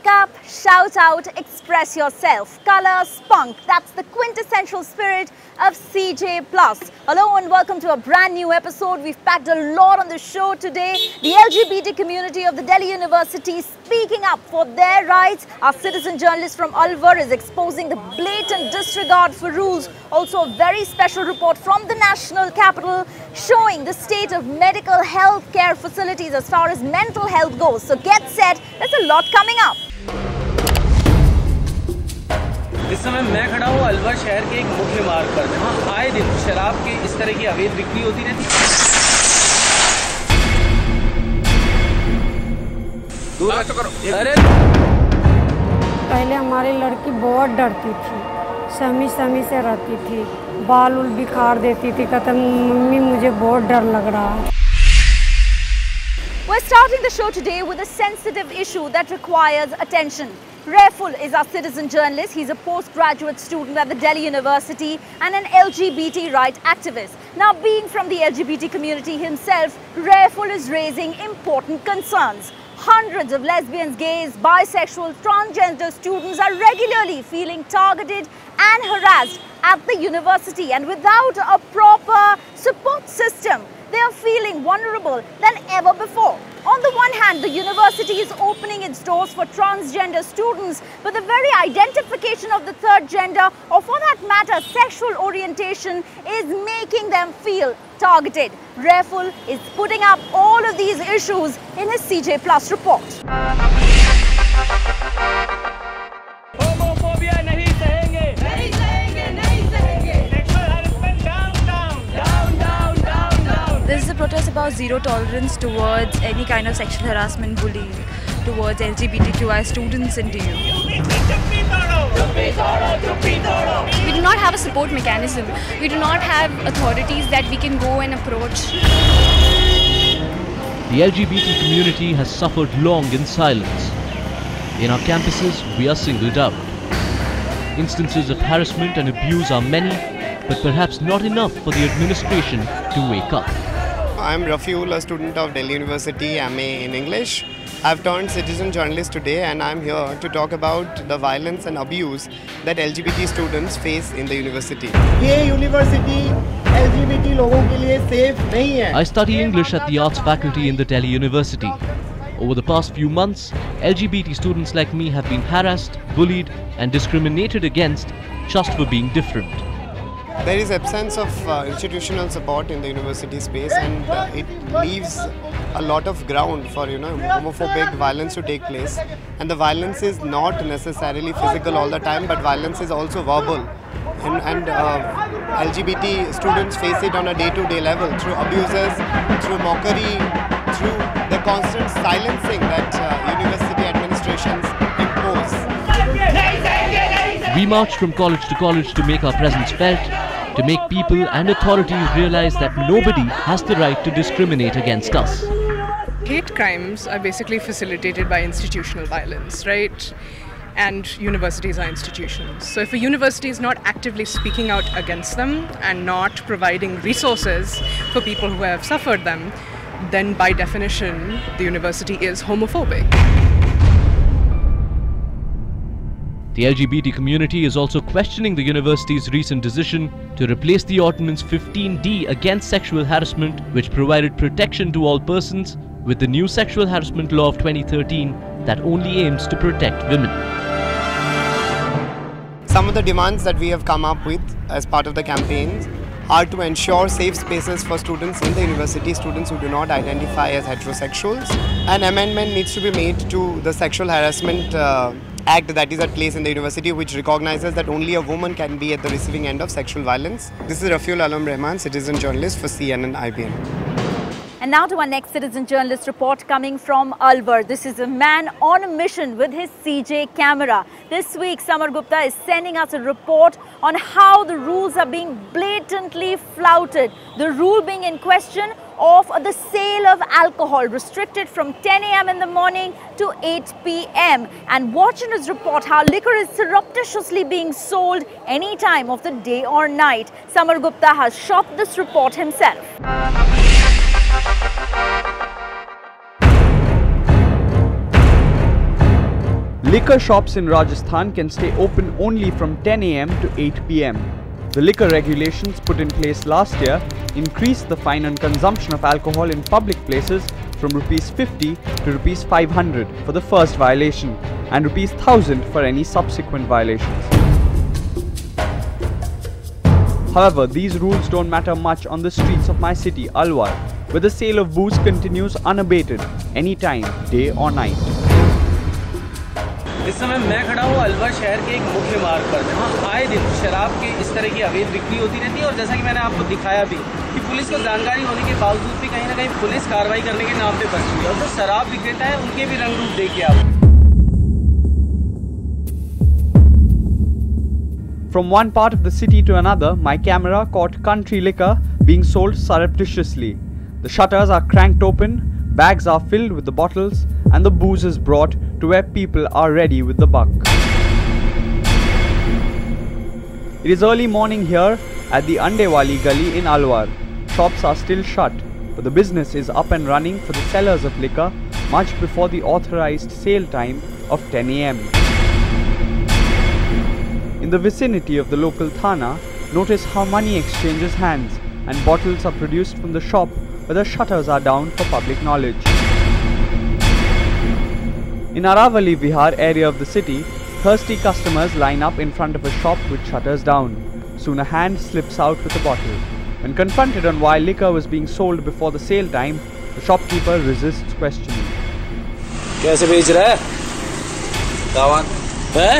Speak up, shout out, express yourself. Color, spunk, that's the quintessential spirit of CJ Plus. Hello and welcome to a brand new episode. We've packed a lot on the show today. The LGBT community of the Delhi University speaking up for their rights. Our citizen journalist from Alwar is exposing the blatant disregard for rules. Also a very special report from the national capital showing the state of medical health care facilities as far as mental health goes. So get set, there's a lot coming up. इस समय मैं खड़ा हूँ अलवर शहर के एक मुख्य मार्ग पर, जहाँ आए दिन शराब की इस तरह की अवैध बिक्री होती रहती है। अरे पहले हमारी लड़की बहुत डरती थी, समी से रहती थी, बाल उल बिखार देती थी, कहता मम्मी मुझे बहुत डर लग रहा है। We're starting the show today with a sensitive issue that requires attention. Rayful is our citizen journalist. He's a postgraduate student at the Delhi University and an LGBT right activist. Now, being from the LGBT community himself, Rayful is raising important concerns. Hundreds of lesbians, gays, bisexual, transgender students are regularly feeling targeted and harassed at the university, and without a proper support system, they are feeling vulnerable than ever before. On the one hand, the university is opening its doors for transgender students, but the very identification of the third gender, or for that matter, sexual orientation, is making them feel targeted. Rayful is putting up all of these issues in his CJ Plus report. Homophobia नहीं सहेंगे, नहीं सहेंगे, नहीं सहेंगे। Sexual harassment down. This is a protest about zero tolerance towards any kind of sexual harassment, bullying towards LGBTQI students in DU. We do not have a support mechanism. We do not have authorities that we can go and approach. The LGBT community has suffered long in silence. In our campuses, we are singled out. Instances of harassment and abuse are many, but perhaps not enough for the administration to wake up. I'm Rafiul, a student of Delhi University, MA in English. I've turned citizen journalist today, and I'm here to talk about the violence and abuse that LGBT students face in the university. ये university LGBT लोगों के लिए safe नहीं है। I study English at the Arts Faculty in the Delhi University. Over the past few months, LGBT students like me have been harassed, bullied and discriminated against just for being different. There is absence of institutional support in the university space, and it leaves a lot of ground for homophobic violence to take place. And the violence is not necessarily physical all the time, but violence is also verbal. And LGBT students face it on a day-to-day level through abuses, through mockery, through the constant silencing that university administrations impose. We marched from college to college to make our presence felt, to make people and authorities realize that nobody has the right to discriminate against us. Hate crimes are basically facilitated by institutional violence, right? And universities are institutions. So if a university is not actively speaking out against them and not providing resources for people who have suffered them, then by definition, the university is homophobic. The LGBT community is also questioning the university's recent decision to replace the Ordinance 15D against sexual harassment, which provided protection to all persons, with the new Sexual Harassment Law of 2013 that only aims to protect women. Some of the demands that we have come up with as part of the campaigns are to ensure safe spaces for students in the university, students who do not identify as heterosexuals. An amendment needs to be made to the Sexual Harassment Act that is at place in the university, which recognizes that only a woman can be at the receiving end of sexual violence. This is Rafiul Alam Rahman, citizen journalist for CNN IBN. And now to our next citizen journalist report coming from Alwar. This is a man on a mission with his CJ camera. This week, Samar Gupta is sending us a report on how the rules are being blatantly flouted. The rule being in question of the sale of alcohol restricted from 10 a.m. in the morning to 8 p.m. And watch in his report how liquor is surreptitiously being sold any time of the day or night. Samar Gupta has shot this report himself. Liquor shops in Rajasthan can stay open only from 10 AM to 8 PM. The liquor regulations put in place last year increased the fine on consumption of alcohol in public places from ₹50 to ₹500 for the first violation and ₹1000 for any subsequent violations. However, these rules don't matter much on the streets of my city, Alwar, where the sale of booze continues unabated, anytime, day or night. इस समय मैं खड़ा हूँ अलवर शहर के एक मुख्य मार्ग पर, जहाँ आए दिन शराब के इस तरह की अवैध बिक्री होती रहती है। और जैसा कि मैंने आपको दिखाया भी कि पुलिस को जानकारी होने के बावजूद भी कहीं ना कहीं पुलिस कार्रवाई करने के नाम पे बची है। और जो शराब विक्रेता है उनके भी रंग रूप देखिए आप। From one part of the city to another, my camera caught country liquor being sold surreptitiously. The shutters are cranked open, bags are filled with the bottles, and the booze is brought to where people are ready with the buck. It is early morning here at the Andewali Gully in Alwar. Shops are still shut, but the business is up and running for the sellers of liquor much before the authorized sale time of 10 AM. In the vicinity of the local Thana, notice how money exchanges hands and bottles are produced from the shop where the shutters are down for public knowledge. In Aravali Vihar area of the city, thirsty customers line up in front of a shop with shutters down. Soon a hand slips out with a bottle. When confronted on why liquor was being sold before the sale time, the shopkeeper resists questioning. कैसे बेच रहा है? दावत है?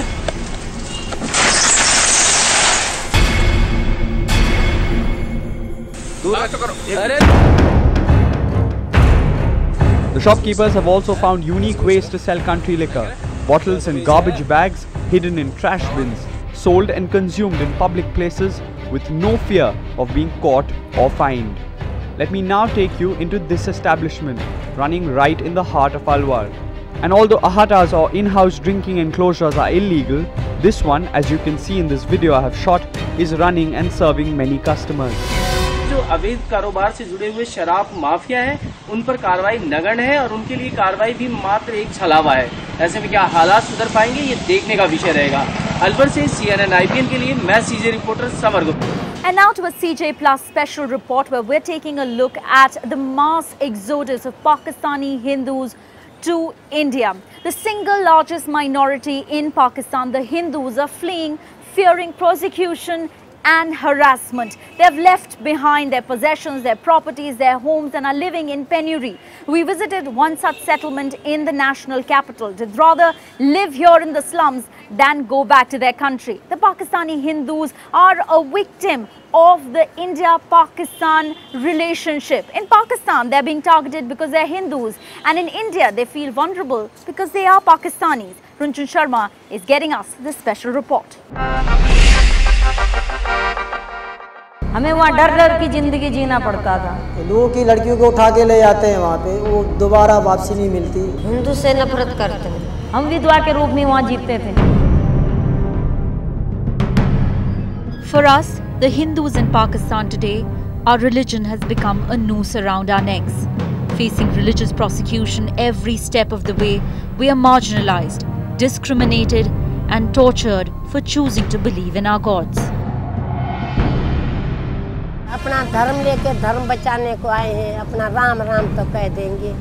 The shopkeepers have also found unique ways to sell country liquor. Bottles in garbage bags, hidden in trash bins, sold and consumed in public places with no fear of being caught or fined. Let me now take you into this establishment, running right in the heart of Alwar. And although ahatas or in-house drinking enclosures are illegal, this one, as you can see in this video I have shot, is running and serving many customers. जो अवैध कारोबार से जुड़े हुए शराब mafia हैं, उन पर कार्रवाई नगण्य है और उनके लिए कार्रवाई भी मात्र एक छलावा है। ऐसे में क्या हालात सुधर पाएंगे, ये देखने का विषय रहेगा। अलवर से CNN IPN के लिए मैं CJ reporter summer Gupta. And now to a CJ Plus special report where we're taking a look at the mass exodus of Pakistani Hindus to India. The single largest minority in Pakistan, the Hindus, are fleeing, fearing persecution and harassment. They've left behind their possessions, their properties, their homes, and are living in penury. We visited one such settlement in the national capital. They'd rather live here in the slums than go back to their country. The Pakistani Hindus are a victim of the India-Pakistan relationship. In Pakistan, they're being targeted because they're Hindus, and in India, they feel vulnerable because they are Pakistanis. Runjhun Sharma is getting us this special report. हमें वहाँ डर डर की जिंदगी जीना पड़ता था। लोगों की लड़कियों को उठा के ले जाते हैं वहाँ पे, वो दोबारा वापसी नहीं मिलती। हिंदू से नफरत करते हैं। हम विधवा के रूप में वहाँ जीते थे। For us, the Hindus in Pakistan today, our religion has become a noose around our necks. Facing religious prosecution every step of the way, we are marginalized, discriminated, and tortured for choosing to believe in our gods. अपना धर्म लेके धर्म बचाने को आए हैं, अपना राम राम तो कह देंगे।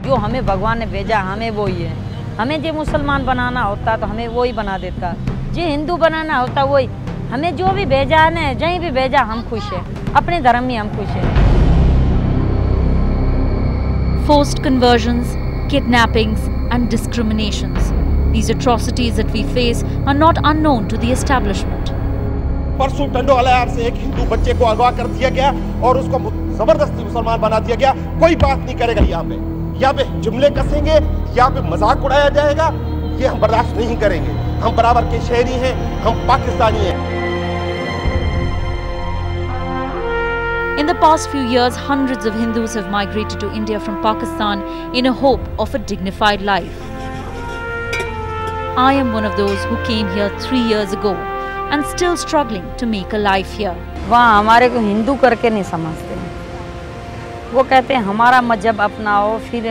जो हमें भगवान ने भेजा हमें वो ही है। हमें जो मुसलमान बनाना होता तो हमें वो ही बना देता, जो हिंदू बनाना होता वही। हमें जो भी भेजा है ना, जहीं भी भेजा हम खुश हैं, अपने धर्म में हम खुश हैं। Forced conversions, kidnappings and discriminations. These atrocities that we face are not unknown to the establishment. परसों टंडोवाला से एक हिंदू बच्चे को अगवा कर दिया गया और उसको जबरदस्ती मुसलमान बना दिया गया। कोई बात नहीं करेगा यहाँ पे जुमले कसेंगे, यहाँ पे मजाक उड़ाया जाएगा, ये हम बर्दाश्त नहीं करेंगे। हम बराबर के शहरी हैं, हम पाकिस्तानी हैं। In the past few years, hundreds of Hindus have migrated to India from Pakistan in a hope of a dignified life. I am one of those who came here 3 years ago and still struggling to make a life here. वहाँ हमारे को हिंदू करके नहीं समझते। वो कहते हैं हमारा मजहब अपनाओ फिर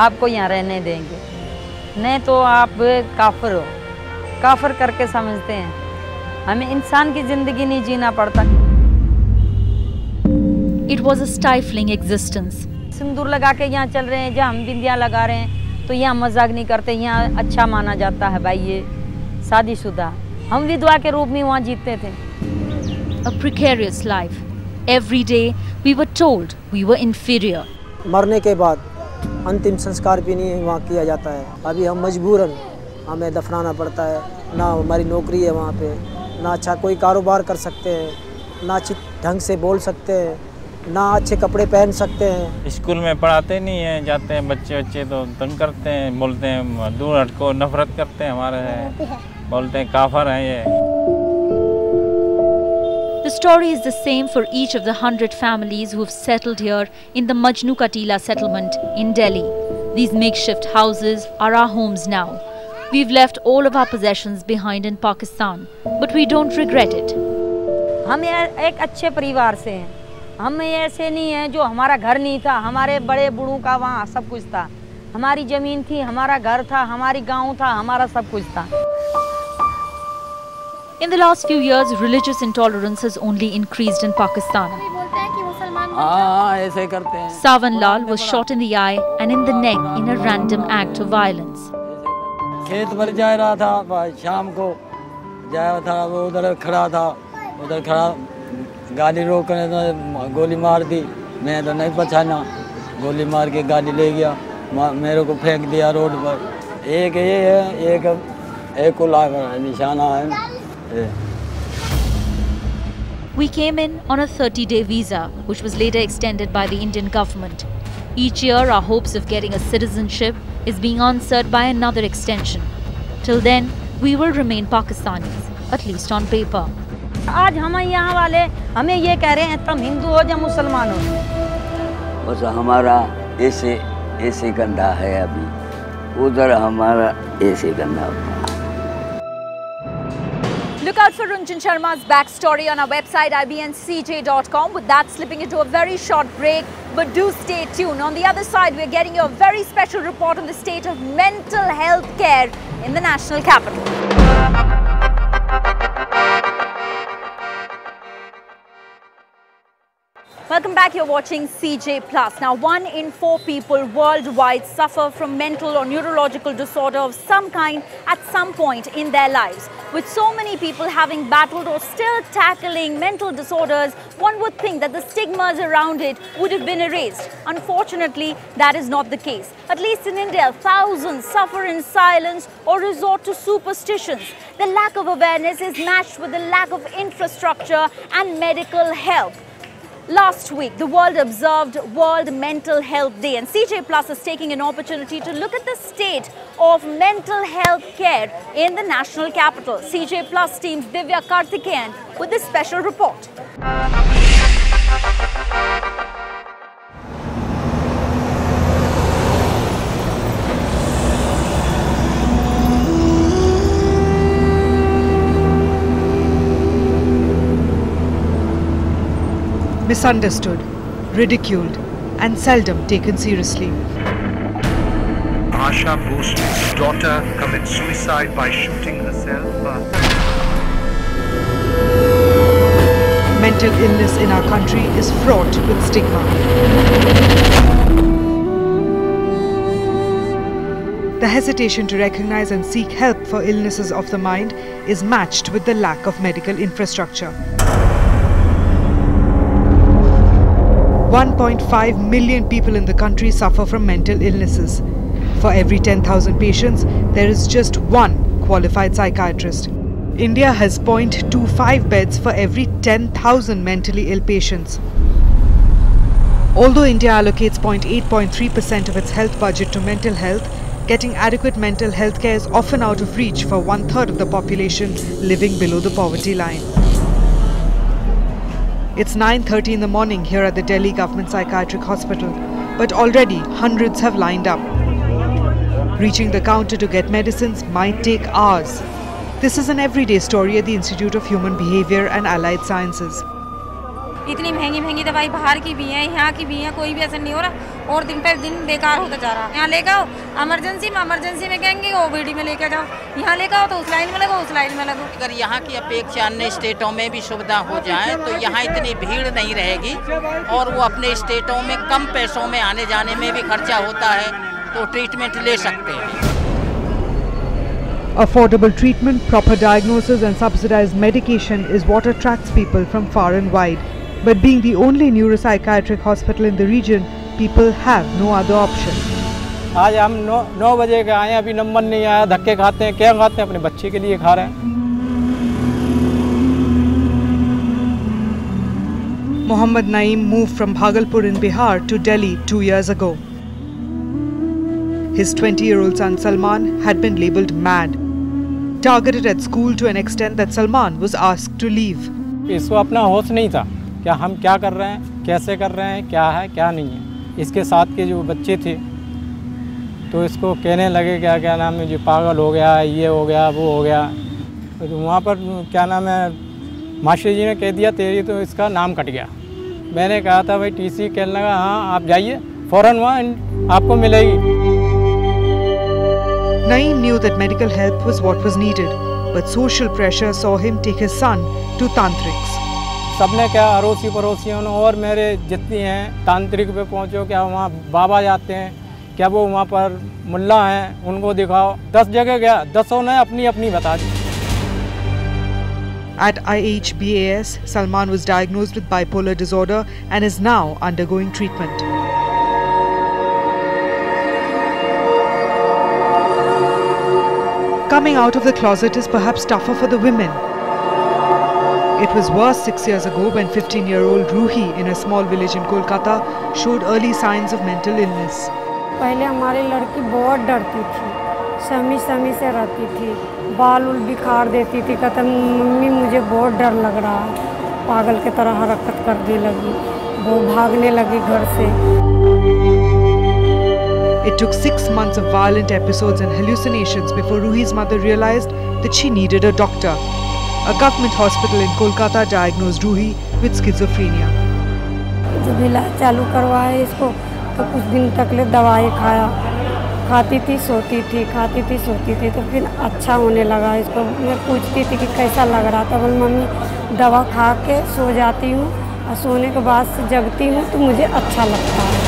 आपको यहाँ रहने देंगे। नहीं तो आप काफिर हो, काफिर करके समझते हैं। हमें इंसान की जिंदगी नहीं जीना पड़ता। It was a stifling existence. सिंदूर लगा के यहाँ चल रहे हैं, जहाँ हम बिंदिया लगा रहे हैं, तो यहाँ मजाक नहीं करते, यहाँ अच्छा माना जाता है भाई, ये शादीशुदा। हम विधवा के रूप में वहाँ जीते थे। A precarious life. Every day we were told we were inferior. मरने के बाद अंतिम संस्कार भी नहीं वहाँ किया जाता है। अभी हम मजबूरन हमें दफनाना पड़ता है, ना हमारी नौकरी है वहाँ पे, ना अच्छा कोई कारोबार कर सकते हैं, ना अच्छी ढंग से बोल सकते हैं, ना अच्छे कपड़े पहन सकते हैं। स्कूल में पढ़ाते नहीं हैं, जाते हैं बच्चे तो तंग करते हैं, बोलते हैं दूर हट को, नफरत करते हैं हमारे से, बोलते हैं काफर हैं ये। The story is the same for each of the 100 families who have settled here in the Majnu Katila settlement in Delhi. These makeshift houses are our homes now. We've left all of our possessions behind in Pakistan, but we don't regret it. हम एक अच्छे परिवार से हैं। हम ऐसे नहीं हैं जो हमारा घर नहीं था, हमारे बड़े बूढ़ों का वहाँ सब कुछ था, हमारी ज़मीन थी, हमारा घर था, हमारी गांव था, हमारा सब कुछ था। In the last few years, religious intolerance has only increased in Pakistan. ऐसे करते हैं। Sawan Lal was shot in the eye and in the neck in a random act of violence. खेत पर जा रहा था, शाम को जाया था, वो उधर खड़ा गाड़ी रोकने तो गोली मार दी। मैं तो नहीं पहचाना, गोली मार के गाड़ी ले गया, मेरे को फेंक दिया रोड पर। एक ये है, एक को लगा निशाना है। We came in on a 30-day visa, which was later extended by the Indian government. Each year, our hopes of getting a citizenship is being answered by another extension. Till then, we will remain Pakistanis, at least on paper. आज हम यहाँ वाले हमें ये कह रहे हैं तुम हिंदू हो या मुसलमान हो। बस हमारा ऐसे गंदा है, अभी उधर हमारा ऐसे गंदा होता है। Look out for Runjhun Sharma's backstory on our website ibncj.com. With that, slipping into a very short break, but do stay tuned. On the other side, we're getting you a very special report on the state of mental health care in the national capital. Welcome back, you're watching CJ Plus. Now, 1 in 4 people worldwide suffer from mental or neurological disorder of some kind at some point in their lives. With so many people having battled or still tackling mental disorders, one would think that the stigmas around it would have been erased. Unfortunately, that is not the case. At least in India, thousands suffer in silence or resort to superstitions. The lack of awareness is matched with the lack of infrastructure and medical help. Last week, the world observed World Mental Health Day, and CJ Plus is taking an opportunity to look at the state of mental health care in the national capital. CJ Plus team's Divya Karthikeyan with this special report. Misunderstood, ridiculed, and seldom taken seriously. Asha Bhosle's daughter commits suicide by shooting herself. Mental illness in our country is fraught with stigma. The hesitation to recognize and seek help for illnesses of the mind is matched with the lack of medical infrastructure. 1.5 million people in the country suffer from mental illnesses. For every 10,000 patients, there is just one qualified psychiatrist. India has 0.25 beds for every 10,000 mentally ill patients. Although India allocates 0.3% of its health budget to mental health, getting adequate mental health care is often out of reach for 1/3 of the population living below the poverty line. It's 9:30 in the morning here at the Delhi Government Psychiatric Hospital, but already hundreds have lined up. Reaching the counter to get medicines might take hours. This is an everyday story at the Institute of Human Behavior and Allied Sciences. इतनी महंगी दवाई बाहर की भी है, यहाँ की भी है, कोई भी असर नहीं हो रहा। और दिन पे दिन बेकार होता जा रहा है। यहाँ लेके आओ इमरजेंसी में कहेंगे ओपीडी में लेके जाओ, यहाँ लेके आओ तो उस लाइन में लगो, उस लाइन में लगो। अगर यहाँ की अपेक्षा अन्य स्टेटों में भी सुविधा हो जाए तो यहाँ इतनी भीड़ नहीं रहेगी और वो अपने स्टेटों में कम पैसों में आने जाने में भी खर्चा होता है तो ट्रीटमेंट ले सकते हैं। Affordable treatment, proper diagnosis and subsidized medication is what attracts people from far and wide. But being the only neuropsychiatric hospital in the region, people have no other option. आज हम 9 बजे के आए हैं, अभी नंबर नहीं आया, धक्के खाते हैं। क्या खाते हैं? अपने बच्चे के लिए खा रहे हैं। Mohammad Naeem moved from Bhagalpur in Bihar to Delhi 2 years ago. His 20-year-old son Salman had been labelled mad, targeted at school to an extent that Salman was asked to leave. इसको अपना होश नहीं था क्या हम क्या कर रहे हैं, कैसे कर रहे हैं, क्या है क्या नहीं है। इसके साथ के जो बच्चे थे तो इसको कहने लगे क्या नाम है, जो पागल हो गया, ये हो गया, वो हो गया। तो वहाँ पर क्या नाम है, मास्टर जी ने कह दिया तेरी तो इसका नाम कट गया। मैंने कहा था भाई टीसी, कहने लगा हाँ आप जाइए फ़ौरन वहाँ आपको मिलेगी। Naeem knew that medical help was what was needed, but social pressure saw him take his son to tantrics. सबने क्या अड़ोसी पड़ोसियों ने और मेरे जितनी हैं तांत्रिक पे पहुँचो, क्या वहाँ बाबा जाते हैं, क्या वो वहाँ पर मुल्ला हैं, उनको दिखाओ। 10 जगह गया, 10 ने अपनी अपनी बता दी। At IHBAS, Salman was diagnosed with bipolar disorder and is now undergoing treatment. Coming out of the closet is perhaps tougher for the women. It was worse 6 years ago when 15-year-old Ruhi in a small village in Kolkata showed early signs of mental illness. पहले हमारी लड़की बहुत डरती थी, समी से रहती थी, बाल उल बिखार देती थी, कहता मम्मी मुझे बहुत डर लग रहा है, पागल की तरह हरकत करने लगी, वो भागने लगी घर से। It took 6 months of violent episodes and hallucinations before Ruhi's mother realized that she needed a doctor. A government hospital in Kolkata diagnosed Ruhi with schizophrenia. जब इलाज चालू करवाए इसको तो कुछ दिन तक ले दवाई खाया, खाती थी सोती थी, खाती थी सोती थी, तो फिर अच्छा होने लगा। इसको मैं पूछती थी कि कैसा लग रहा था, बोल मम्मी दवा खा के सो जाती हूँ और सोने के बाद से जगती हूँ तो मुझे अच्छा लगता है।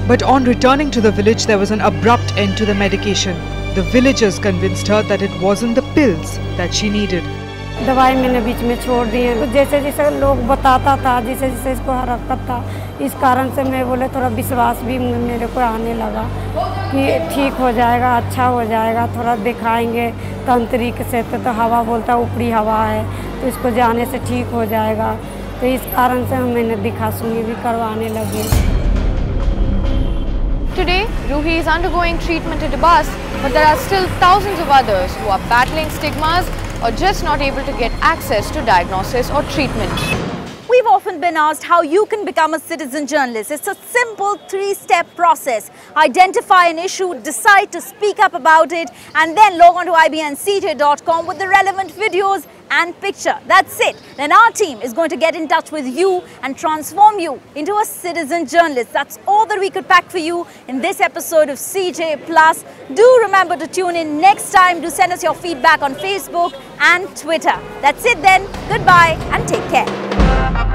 But on returning to the village, there was an abrupt end to the medication. The villagers convinced her that it wasn't the pills that she needed. दवाई मैंने बीच में छोड़ दी है, जैसे जैसे लोग बताता था, जैसे जैसे इसको हरकत था, इस कारण से मैं बोले थोड़ा विश्वास भी मेरे को आने लगा कि ठीक हो जाएगा, अच्छा हो जाएगा, थोड़ा दिखाएंगे तंत्रिक से तो हवा बोलता ऊपरी हवा है तो इसको जाने से ठीक हो जाएगा। तो इस कारण से मैंने दिखा सुनी भी करवाने लगी। Today, Ruhi is undergoing treatment at a bus, but there are still thousands of others who are battling stigmas or just not able to get access to diagnosis or treatment. We've often been asked how you can become a citizen journalist. It's a simple 3-step process. Identify an issue, decide to speak up about it, and then log on to ibncj.com with the relevant videos and picture. That's it. Then our team is going to get in touch with you and transform you into a citizen journalist. That's all that we could pack for you in this episode of CJ Plus. Do remember to tune in next time. Do send us your feedback on Facebook and Twitter. That's it then. Goodbye and take care.